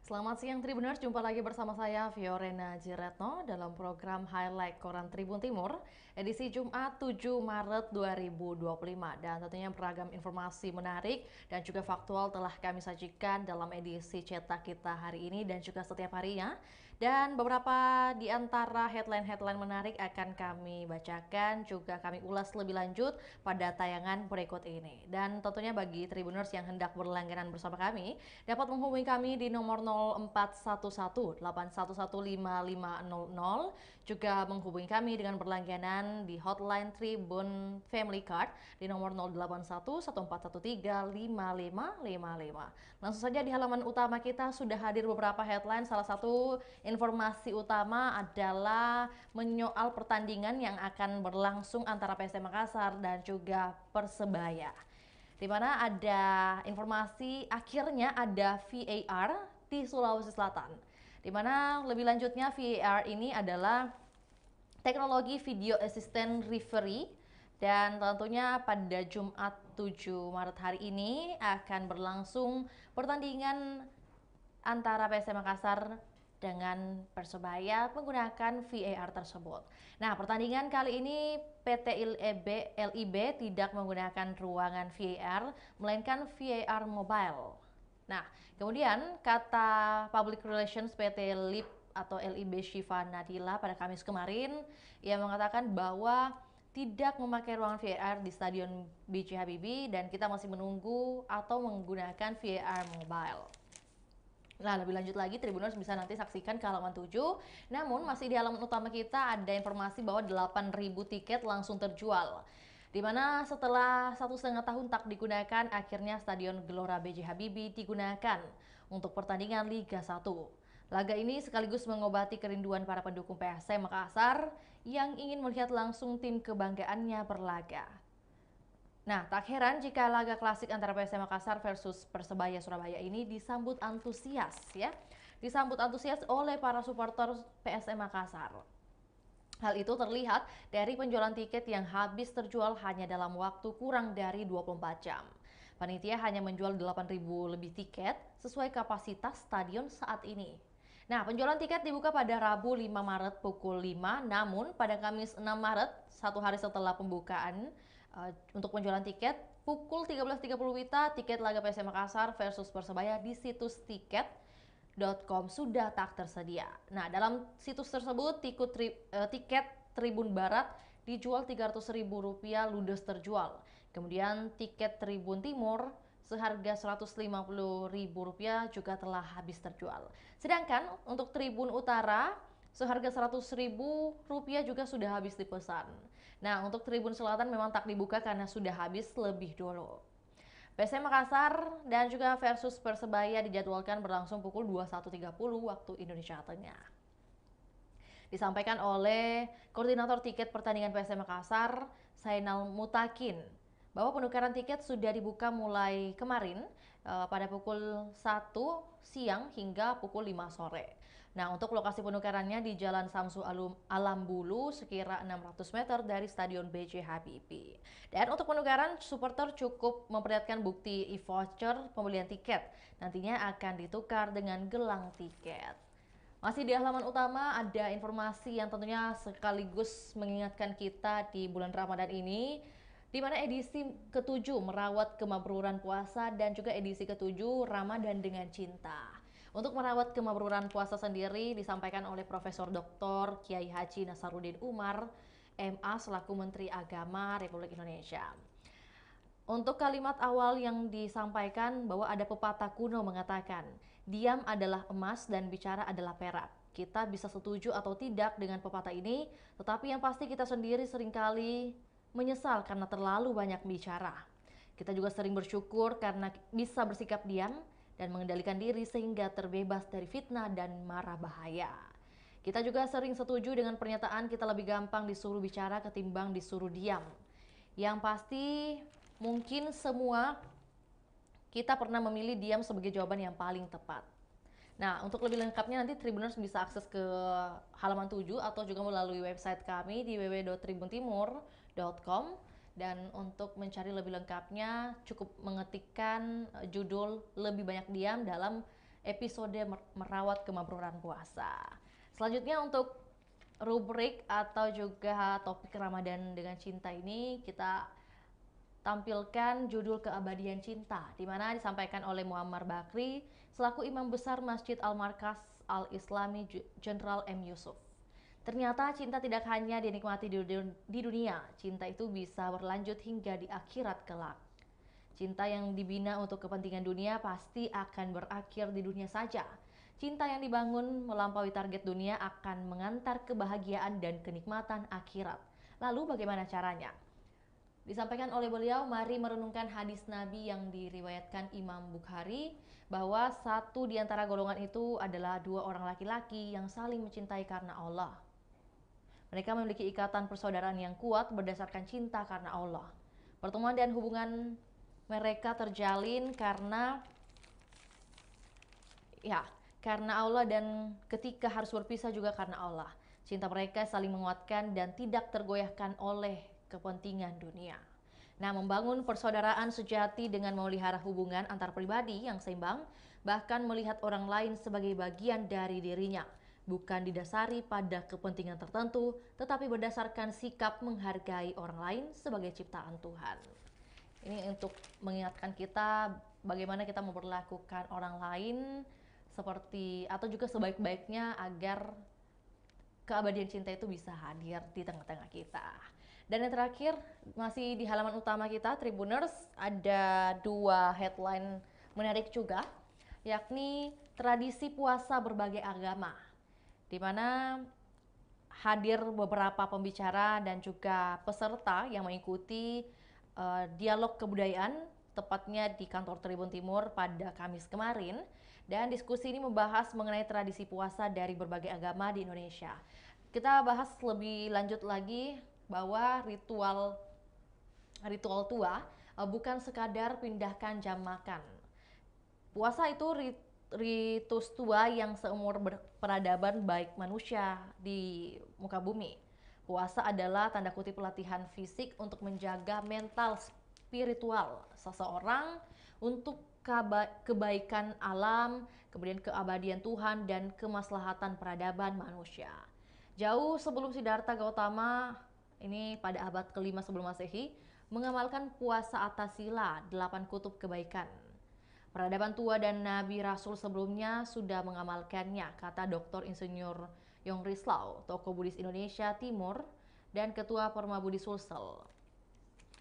Selamat siang Tribuners, jumpa lagi bersama saya Fiorena Jiretno dalam program Highlight Koran Tribun Timur edisi Jumat 7 Maret 2025 dan tentunya beragam informasi menarik dan juga faktual telah kami sajikan dalam edisi cetak kita hari ini dan juga setiap harinya, dan beberapa di antara headline-headline menarik akan kami bacakan juga kami ulas lebih lanjut pada tayangan berikut ini. Dan tentunya bagi Tribuners yang hendak berlangganan bersama kami dapat menghubungi kami di nomor 0411-811-5500, juga menghubungi kami dengan berlangganan di hotline Tribun Family Card di nomor 081-1413-5555. Langsung saja di halaman utama kita sudah hadir beberapa headline. Salah satu informasi utama adalah menyoal pertandingan yang akan berlangsung antara PSM Makassar dan juga Persebaya, di mana ada informasi akhirnya ada VAR di Sulawesi Selatan. Di mana lebih lanjutnya VAR ini adalah teknologi Video Assistant Referee, dan tentunya pada Jumat 7 Maret hari ini akan berlangsung pertandingan antara PSM Makassar dengan Persebaya menggunakan VAR tersebut. Nah, pertandingan kali ini PT LIB tidak menggunakan ruangan VAR, melainkan VAR mobile. Nah, kemudian kata Public Relations PT LIB atau LIB Syifa Nadila pada Kamis kemarin, ia mengatakan bahwa tidak memakai ruangan VAR di Stadion B.J. Habibie dan kita masih menunggu atau menggunakan VAR mobile. Nah, lebih lanjut lagi Tribuners bisa nanti saksikan ke halaman 7. Namun masih di halaman utama kita ada informasi bahwa 8.000 tiket langsung terjual, di mana setelah 1,5 tahun tak digunakan, akhirnya Stadion Gelora B.J. Habibie digunakan untuk pertandingan Liga 1. Laga ini sekaligus mengobati kerinduan para pendukung PSM Makassar yang ingin melihat langsung tim kebanggaannya berlaga. Nah, tak heran jika laga klasik antara PSM Makassar versus Persebaya Surabaya ini disambut antusias ya. Disambut antusias oleh para supporter PSM Makassar. Hal itu terlihat dari penjualan tiket yang habis terjual hanya dalam waktu kurang dari 24 jam. Panitia hanya menjual 8.000 lebih tiket sesuai kapasitas stadion saat ini. Nah, penjualan tiket dibuka pada Rabu 5 Maret pukul 5, namun pada Kamis 6 Maret, satu hari setelah pembukaan, untuk penjualan tiket, pukul 13.30 WITA, tiket laga PSM Makassar versus Persebaya di situs tiket.com sudah tak tersedia. Nah, dalam situs tersebut, tiket Tribun Barat dijual Rp300.000 ludes terjual. Kemudian tiket Tribun Timur seharga Rp150.000 juga telah habis terjual. Sedangkan untuk Tribun Utara seharga Rp100.000 juga sudah habis dipesan. Nah, untuk Tribun Selatan memang tak dibuka karena sudah habis lebih dulu. PSM Makassar dan juga versus Persebaya dijadwalkan berlangsung pukul 21.30 waktu Indonesia Tengah. Disampaikan oleh Koordinator Tiket Pertandingan PSM Makassar, Zainal Mutakin, bahwa penukaran tiket sudah dibuka mulai kemarin pada pukul 1 siang hingga pukul 5 sore. Nah, untuk lokasi penukarannya di Jalan Samsu Alam Bulu sekira 600 meter dari Stadion B.J. Habibie. Dan untuk penukaran, supporter cukup memperlihatkan bukti e-voucher pembelian tiket. Nantinya akan ditukar dengan gelang tiket. Masih di halaman utama ada informasi yang tentunya sekaligus mengingatkan kita di bulan Ramadan ini, di mana edisi ke-7 merawat kemabruran puasa dan juga edisi ke-7 Ramadan dengan cinta. Untuk merawat kemabruran puasa sendiri disampaikan oleh Profesor Dr. Kiai Haji Nasaruddin Umar, MA selaku Menteri Agama Republik Indonesia. Untuk kalimat awal yang disampaikan bahwa ada pepatah kuno mengatakan, diam adalah emas dan bicara adalah perak. Kita bisa setuju atau tidak dengan pepatah ini, tetapi yang pasti kita sendiri seringkali menyesal karena terlalu banyak bicara. Kita juga sering bersyukur karena bisa bersikap diam dan mengendalikan diri sehingga terbebas dari fitnah dan mara bahaya. Kita juga sering setuju dengan pernyataan kita lebih gampang disuruh bicara ketimbang disuruh diam. Yang pasti mungkin semua kita pernah memilih diam sebagai jawaban yang paling tepat. Nah, untuk lebih lengkapnya nanti Tribuners bisa akses ke halaman 7 atau juga melalui website kami di www.tribuntimur.com, dan untuk mencari lebih lengkapnya cukup mengetikkan judul lebih banyak diam dalam episode merawat kemabruran puasa. Selanjutnya untuk rubrik atau juga topik Ramadan dengan cinta ini kita tampilkan judul Keabadian Cinta, di mana disampaikan oleh Muammar Bakri selaku Imam Besar Masjid Al-Markas Al-Islami Jenderal M. Yusuf. Ternyata cinta tidak hanya dinikmati di dunia, cinta itu bisa berlanjut hingga di akhirat kelak. Cinta yang dibina untuk kepentingan dunia pasti akan berakhir di dunia saja. Cinta yang dibangun melampaui target dunia akan mengantar kebahagiaan dan kenikmatan akhirat. Lalu bagaimana caranya? Disampaikan oleh beliau, mari merenungkan hadis Nabi yang diriwayatkan Imam Bukhari bahwa satu di antara golongan itu adalah dua orang laki-laki yang saling mencintai karena Allah. Mereka memiliki ikatan persaudaraan yang kuat berdasarkan cinta karena Allah. Pertemuan dan hubungan mereka terjalin karena Allah, dan ketika harus berpisah juga karena Allah. Cinta mereka saling menguatkan dan tidak tergoyahkan oleh kepentingan dunia. Nah, membangun persaudaraan sejati dengan memelihara hubungan antar pribadi yang seimbang, bahkan melihat orang lain sebagai bagian dari dirinya, bukan didasari pada kepentingan tertentu, tetapi berdasarkan sikap menghargai orang lain sebagai ciptaan Tuhan. Ini untuk mengingatkan kita bagaimana kita memperlakukan orang lain seperti atau juga sebaik-baiknya agar keabadian cinta itu bisa hadir di tengah-tengah kita. Dan yang terakhir, masih di halaman utama kita, Tribuners, ada dua headline menarik juga, yakni tradisi puasa berbagai agama, di mana hadir beberapa pembicara dan juga peserta yang mengikuti dialog kebudayaan, tepatnya di kantor Tribun Timur pada Kamis kemarin. Dan diskusi ini membahas mengenai tradisi puasa dari berbagai agama di Indonesia. Kita bahas lebih lanjut lagi bahwa ritual tua bukan sekadar pindahkan jam makan. Puasa itu ritus tua yang seumur peradaban baik manusia di muka bumi. Puasa adalah tanda kutip latihan fisik untuk menjaga mental spiritual seseorang untuk kebaikan alam, kemudian keabadian Tuhan dan kemaslahatan peradaban manusia. Jauh sebelum Siddhartha Gautama, ini pada abad ke-5 sebelum Masehi, mengamalkan puasa atas sila 8 kutub kebaikan. Peradaban tua dan Nabi Rasul sebelumnya sudah mengamalkannya, kata Dr. Insinyur Yongris Lau, tokoh Buddhis Indonesia Timur dan Ketua Perma Budi Sulsel.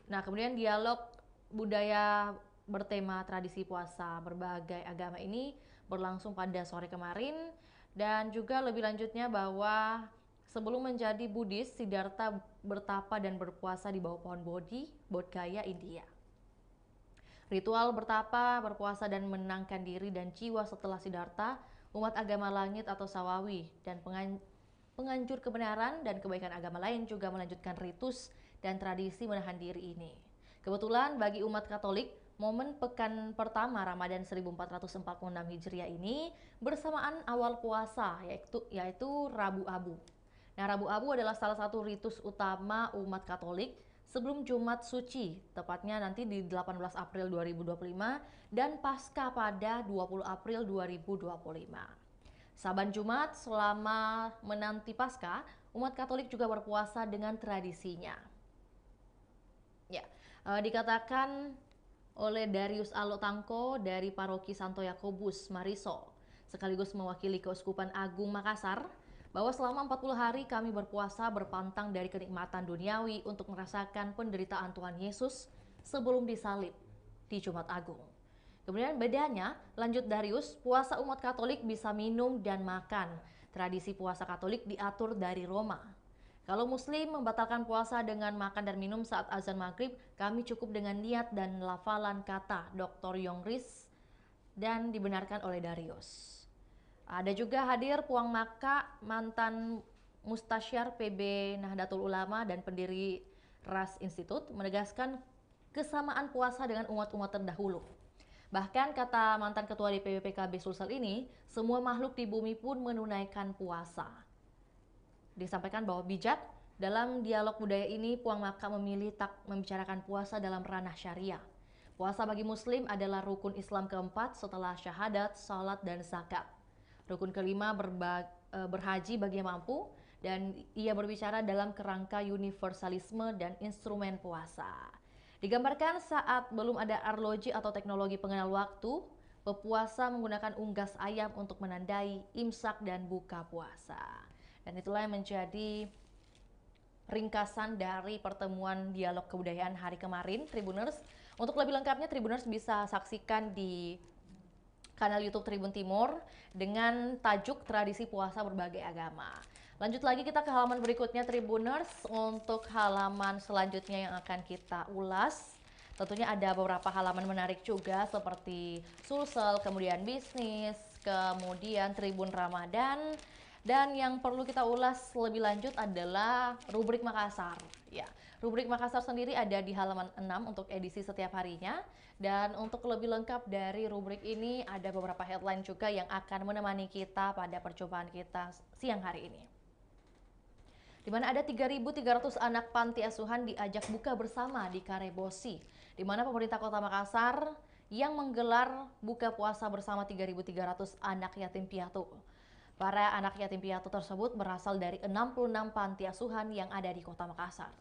Nah, kemudian dialog budaya bertema tradisi puasa berbagai agama ini berlangsung pada sore kemarin, dan juga lebih lanjutnya bahwa sebelum menjadi Buddhis, Siddhartha bertapa dan berpuasa di bawah pohon Bodhi, Bodh Gaya, India. Ritual bertapa, berpuasa dan menenangkan diri dan jiwa setelah Siddhartha, umat agama langit atau Sawawi dan penganjur kebenaran dan kebaikan agama lain juga melanjutkan ritus dan tradisi menahan diri ini. Kebetulan bagi umat Katolik, momen pekan pertama Ramadan 1446 Hijriah ini bersamaan awal puasa, yaitu Rabu Abu. Nah, Rabu Abu adalah salah satu ritus utama umat Katolik sebelum Jumat Suci, tepatnya nanti di 18 April 2025 dan Paskah pada 20 April 2025. Saban Jumat selama menanti Paskah, umat Katolik juga berpuasa dengan tradisinya. Dikatakan oleh Darius Alotangko dari Paroki Santo Yakobus Marisol, sekaligus mewakili Keuskupan Agung Makassar, bahwa selama 40 hari kami berpuasa berpantang dari kenikmatan duniawi untuk merasakan penderitaan Tuhan Yesus sebelum disalib di Jumat Agung. Kemudian bedanya, lanjut Darius, puasa umat Katolik bisa minum dan makan. Tradisi puasa Katolik diatur dari Roma. Kalau Muslim membatalkan puasa dengan makan dan minum saat azan maghrib, kami cukup dengan niat dan lafalan kata Dr. Yongris dan dibenarkan oleh Darius. Ada juga hadir Puang Maka, mantan Mustasyar PB Nahdlatul Ulama dan pendiri RAS Institute, menegaskan kesamaan puasa dengan umat-umat terdahulu. Bahkan kata mantan ketua DPW PKB Sulsel ini, semua makhluk di bumi pun menunaikan puasa. Disampaikan bahwa bijak dalam dialog budaya ini, Puang Maka memilih tak membicarakan puasa dalam ranah syariah. Puasa bagi Muslim adalah rukun Islam keempat setelah syahadat, salat, dan zakat. Rukun kelima berhaji bagi yang mampu, dan ia berbicara dalam kerangka universalisme dan instrumen puasa. Digambarkan saat belum ada arloji atau teknologi pengenal waktu, pepuasa menggunakan unggas ayam untuk menandai imsak dan buka puasa. Dan itulah yang menjadi ringkasan dari pertemuan dialog kebudayaan hari kemarin, Tribuners. Untuk lebih lengkapnya, Tribuners bisa saksikan di kanal YouTube Tribun Timur dengan tajuk Tradisi Puasa Berbagai Agama. Lanjut lagi kita ke halaman berikutnya, Tribuners. Untuk halaman selanjutnya yang akan kita ulas, tentunya ada beberapa halaman menarik juga seperti Sulsel, kemudian bisnis, kemudian Tribun Ramadan, dan yang perlu kita ulas lebih lanjut adalah rubrik Makassar. Ya, rubrik Makassar sendiri ada di halaman 6 untuk edisi setiap harinya. Dan untuk lebih lengkap dari rubrik ini ada beberapa headline juga yang akan menemani kita pada percobaan kita siang hari ini. Di mana ada 3.300 anak panti asuhan diajak buka bersama di Karebosi, di mana pemerintah Kota Makassar yang menggelar buka puasa bersama 3.300 anak yatim piatu. Para anak yatim piatu tersebut berasal dari 66 panti asuhan yang ada di Kota Makassar.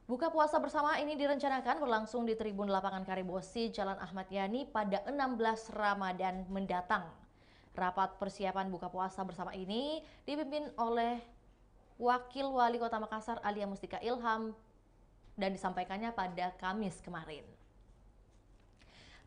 Buka puasa bersama ini direncanakan berlangsung di Tribun Lapangan Karebosi, Jalan Ahmad Yani pada 16 Ramadan mendatang. Rapat persiapan buka puasa bersama ini dipimpin oleh Wakil Wali Kota Makassar Alia Mustika Ilham dan disampaikannya pada Kamis kemarin.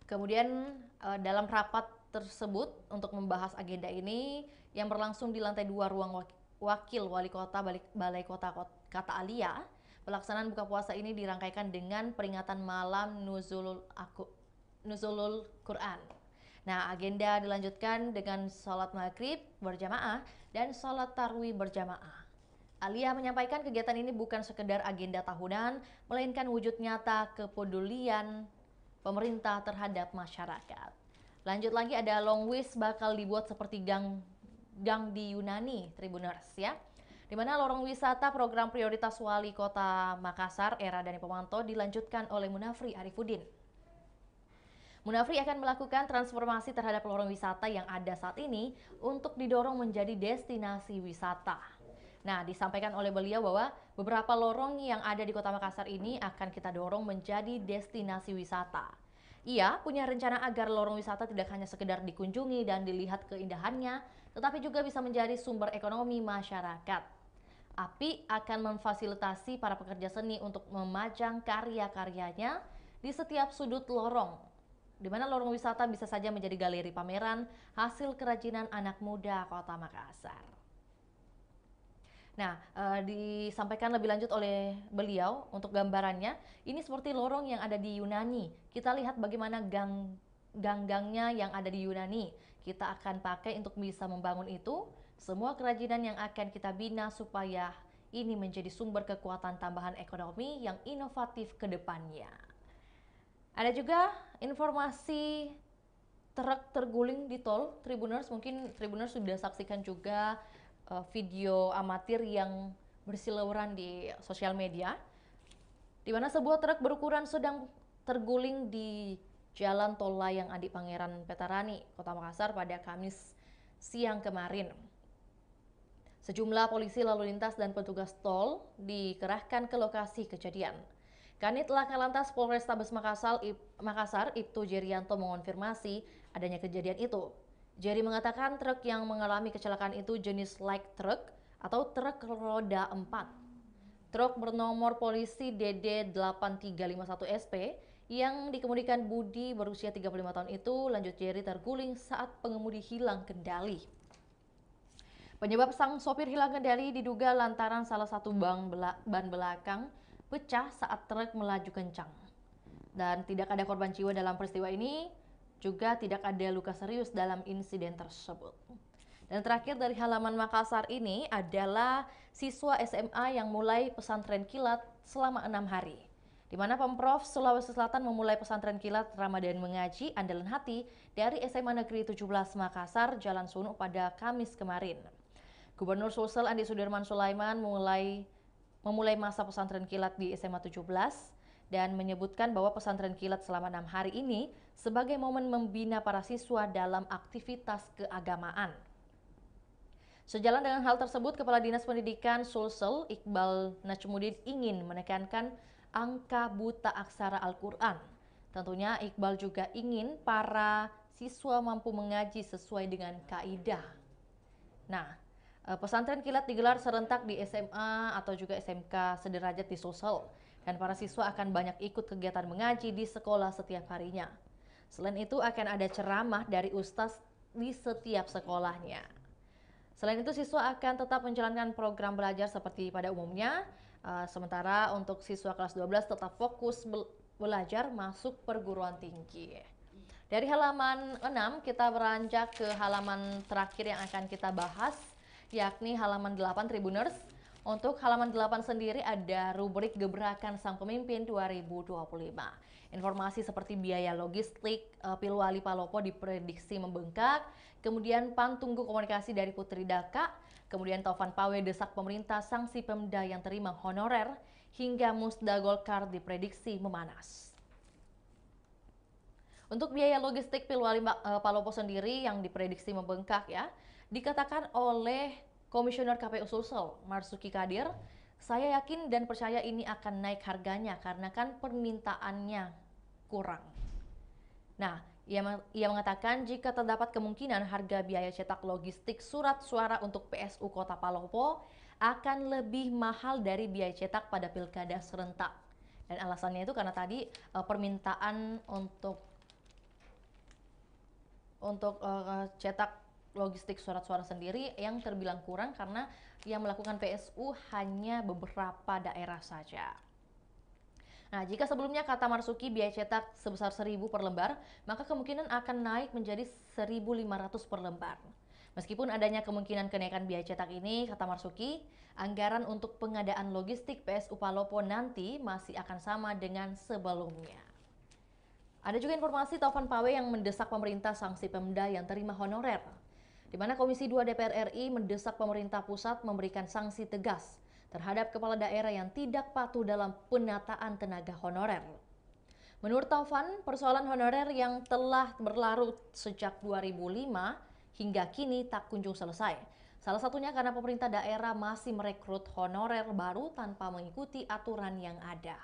Kemudian dalam rapat tersebut untuk membahas agenda ini yang berlangsung di lantai 2 ruang Wakil Wali Kota Balai Kota Kata Alia, pelaksanaan buka puasa ini dirangkaikan dengan peringatan malam Nuzulul Quran. Nah, agenda dilanjutkan dengan sholat maghrib berjamaah dan sholat tarwih berjamaah. Alia menyampaikan kegiatan ini bukan sekedar agenda tahunan, melainkan wujud nyata kepedulian pemerintah terhadap masyarakat. Lanjut lagi ada long wish bakal dibuat seperti gang di Yunani, Tribuners ya. Di mana lorong wisata program prioritas Wali Kota Makassar era Dani Pomanto dilanjutkan oleh Munafri Arifudin. Munafri akan melakukan transformasi terhadap lorong wisata yang ada saat ini untuk didorong menjadi destinasi wisata. Nah, disampaikan oleh beliau bahwa beberapa lorong yang ada di Kota Makassar ini akan kita dorong menjadi destinasi wisata. Ia punya rencana agar lorong wisata tidak hanya sekedar dikunjungi dan dilihat keindahannya, tetapi juga bisa menjadi sumber ekonomi masyarakat. API akan memfasilitasi para pekerja seni untuk memajang karya-karyanya di setiap sudut lorong, di mana lorong wisata bisa saja menjadi galeri pameran hasil kerajinan anak muda Kota Makassar. Nah, disampaikan lebih lanjut oleh beliau untuk gambarannya, ini seperti lorong yang ada di Yunani. Kita lihat bagaimana gang-gangnya yang ada di Yunani. Kita akan pakai untuk bisa membangun itu. Semua kerajinan yang akan kita bina supaya ini menjadi sumber kekuatan tambahan ekonomi yang inovatif ke depannya. Ada juga informasi truk terguling di tol, Tribuners. Mungkin Tribuners sudah saksikan juga video amatir yang berseliweran di sosial media, di mana sebuah truk berukuran sedang terguling di Jalan Tol Layang Adi Pangeran Petarani, Kota Makassar pada Kamis siang kemarin. Sejumlah polisi lalu lintas dan petugas tol dikerahkan ke lokasi kejadian. Kanit Laka Lantas Polrestabes Makassar, Ibtu Jerianto mengonfirmasi adanya kejadian itu. Jerry mengatakan truk yang mengalami kecelakaan itu jenis light truck atau truk roda 4. Truk bernomor polisi DD 8351 SP yang dikemudikan Budi berusia 35 tahun itu, lanjut Jerry, terguling saat pengemudi hilang kendali. Penyebab sang sopir hilang kendali diduga lantaran salah satu ban belakang pecah saat truk melaju kencang. Dan tidak ada korban jiwa dalam peristiwa ini, juga tidak ada luka serius dalam insiden tersebut. Dan terakhir dari halaman Makassar ini adalah siswa SMA yang mulai pesantren kilat selama 6 hari. Di mana Pemprov Sulawesi Selatan memulai pesantren kilat Ramadan Mengaji Andalan Hati dari SMA Negeri 17 Makassar, Jalan Sunu pada Kamis kemarin. Gubernur Sulsel Andi Sudirman Sulaiman memulai masa pesantren kilat di SMA 17 dan menyebutkan bahwa pesantren kilat selama 6 hari ini sebagai momen membina para siswa dalam aktivitas keagamaan. Sejalan dengan hal tersebut, Kepala Dinas Pendidikan Sulsel, Iqbal Najmuddin ingin menekankan angka buta aksara Al-Quran. Tentunya Iqbal juga ingin para siswa mampu mengaji sesuai dengan kaidah. Nah, pesantren kilat digelar serentak di SMA atau juga SMK sederajat di Sulsel. Dan para siswa akan banyak ikut kegiatan mengaji di sekolah setiap harinya. Selain itu akan ada ceramah dari ustaz di setiap sekolahnya. Selain itu, siswa akan tetap menjalankan program belajar seperti pada umumnya. Sementara untuk siswa kelas 12 tetap fokus belajar masuk perguruan tinggi. Dari halaman 6 kita beranjak ke halaman terakhir yang akan kita bahas, yakni halaman 8 Tribuners. Untuk halaman 8 sendiri ada rubrik Gebrakan Sang Pemimpin 2025. Informasi seperti biaya logistik Pilwali Palopo diprediksi membengkak, kemudian PAN tunggu komunikasi dari Putri Daka, kemudian Taufan Pawe desak pemerintah sanksi Pemda yang terima honorer, hingga Musda Golkar diprediksi memanas. Untuk biaya logistik Pilwali Palopo sendiri yang diprediksi membengkak ya, dikatakan oleh Komisioner KPU Sulsel, Marzuki Kadir, saya yakin dan percaya ini akan naik harganya karena kan permintaannya kurang. Nah, ia mengatakan jika terdapat kemungkinan harga biaya cetak logistik surat suara untuk PSU Kota Palopo akan lebih mahal dari biaya cetak pada pilkada serentak. Dan alasannya itu karena tadi permintaan untuk cetak logistik surat suara sendiri yang terbilang kurang karena yang melakukan PSU hanya beberapa daerah saja. Nah, jika sebelumnya kata Marzuki biaya cetak sebesar 1.000 per lembar, maka kemungkinan akan naik menjadi 1.500 per lembar. Meskipun adanya kemungkinan kenaikan biaya cetak ini, kata Marzuki, anggaran untuk pengadaan logistik PSU Palopo nanti masih akan sama dengan sebelumnya. Ada juga informasi Taufan Pawe yang mendesak pemerintah sanksi Pemda yang terima honorer, di mana Komisi 2 DPR RI mendesak pemerintah pusat memberikan sanksi tegas terhadap kepala daerah yang tidak patuh dalam penataan tenaga honorer. Menurut Taufan, persoalan honorer yang telah berlarut sejak 2005 hingga kini tak kunjung selesai. Salah satunya karena pemerintah daerah masih merekrut honorer baru tanpa mengikuti aturan yang ada.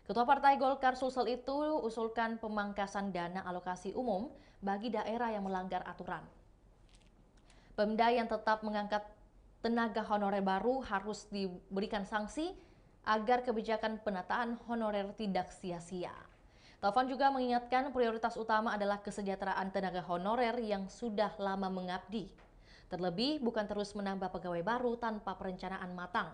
Ketua Partai Golkar Sulsel itu usulkan pemangkasan dana alokasi umum bagi daerah yang melanggar aturan. Pemda yang tetap mengangkat tenaga honorer baru harus diberikan sanksi agar kebijakan penataan honorer tidak sia-sia. Taufan juga mengingatkan prioritas utama adalah kesejahteraan tenaga honorer yang sudah lama mengabdi. Terlebih bukan terus menambah pegawai baru tanpa perencanaan matang.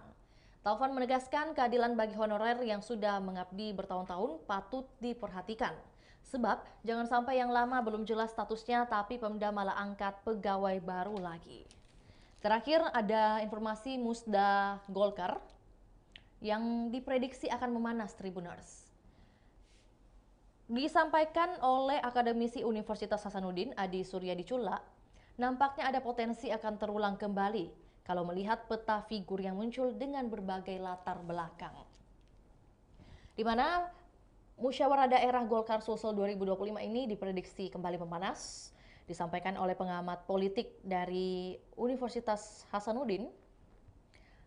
Taufan menegaskan keadilan bagi honorer yang sudah mengabdi bertahun-tahun patut diperhatikan. Sebab jangan sampai yang lama belum jelas statusnya tapi Pemda malah angkat pegawai baru lagi. Terakhir ada informasi Musda Golkar yang diprediksi akan memanas Tribuners. Disampaikan oleh akademisi Universitas Hasanuddin Adi Suryadi Cula, nampaknya ada potensi akan terulang kembali kalau melihat peta figur yang muncul dengan berbagai latar belakang. Di mana Musyawarah Daerah Golkar Sulsel 2025 ini diprediksi kembali memanas, disampaikan oleh pengamat politik dari Universitas Hasanuddin,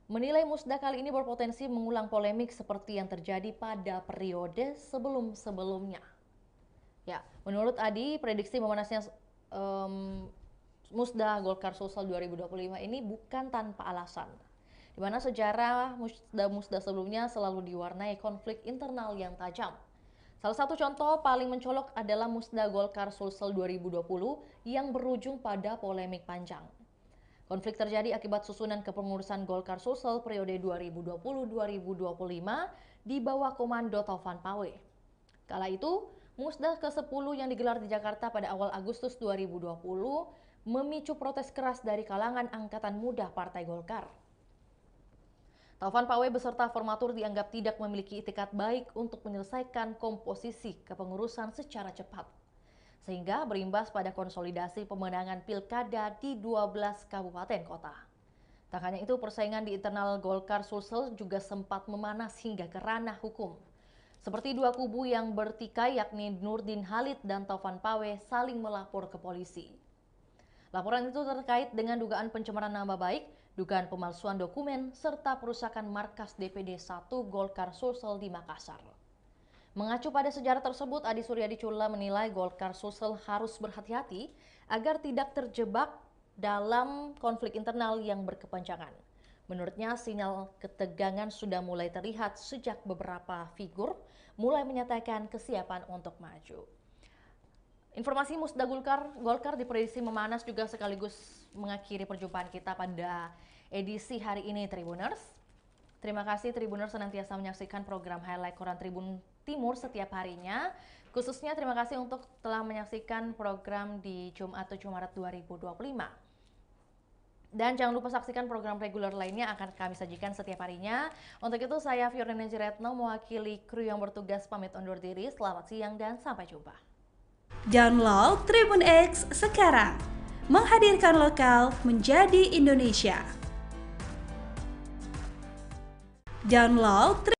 menilai Musda kali ini berpotensi mengulang polemik seperti yang terjadi pada periode sebelum-sebelumnya. Ya, menurut Adi, prediksi memanasnya Musda Golkar Sulsel 2025 ini bukan tanpa alasan. Di mana sejarah musda-musda sebelumnya selalu diwarnai konflik internal yang tajam. Salah satu contoh paling mencolok adalah Musda Golkar Sulsel 2020 yang berujung pada polemik panjang. Konflik terjadi akibat susunan kepengurusan Golkar Sulsel periode 2020-2025 di bawah komando Taufan Pawe. Kala itu, Musda ke-10 yang digelar di Jakarta pada awal Agustus 2020 memicu protes keras dari kalangan angkatan muda Partai Golkar. Taufan Pawe beserta formatur dianggap tidak memiliki itikat baik untuk menyelesaikan komposisi kepengurusan secara cepat, sehingga berimbas pada konsolidasi pemenangan pilkada di 12 kabupaten kota. Tak hanya itu, persaingan di internal Golkar Sulsel juga sempat memanas hingga ke ranah hukum. Seperti dua kubu yang bertikai yakni Nurdin Halid dan Taufan Pawe saling melapor ke polisi. Laporan itu terkait dengan dugaan pencemaran nama baik, dugaan pemalsuan dokumen, serta perusakan markas DPD 1 Golkar Sulsel di Makassar. Mengacu pada sejarah tersebut, Adi Suryadi Cula menilai Golkar Sulsel harus berhati-hati agar tidak terjebak dalam konflik internal yang berkepanjangan. Menurutnya, sinyal ketegangan sudah mulai terlihat sejak beberapa figur mulai menyatakan kesiapan untuk maju. Informasi musda Golkar diprediksi memanas juga sekaligus mengakhiri perjumpaan kita pada edisi hari ini Tribuners. Terima kasih Tribuners senantiasa menyaksikan program Highlight Koran Tribun Timur setiap harinya. Khususnya terima kasih untuk telah menyaksikan program di Jumat 7 Maret 2025. Dan jangan lupa saksikan program reguler lainnya akan kami sajikan setiap harinya. Untuk itu saya Fiorina Jiretno mewakili kru yang bertugas pamit undur diri. Selamat siang dan sampai jumpa. Download Tribun X sekarang, menghadirkan lokal menjadi Indonesia. Download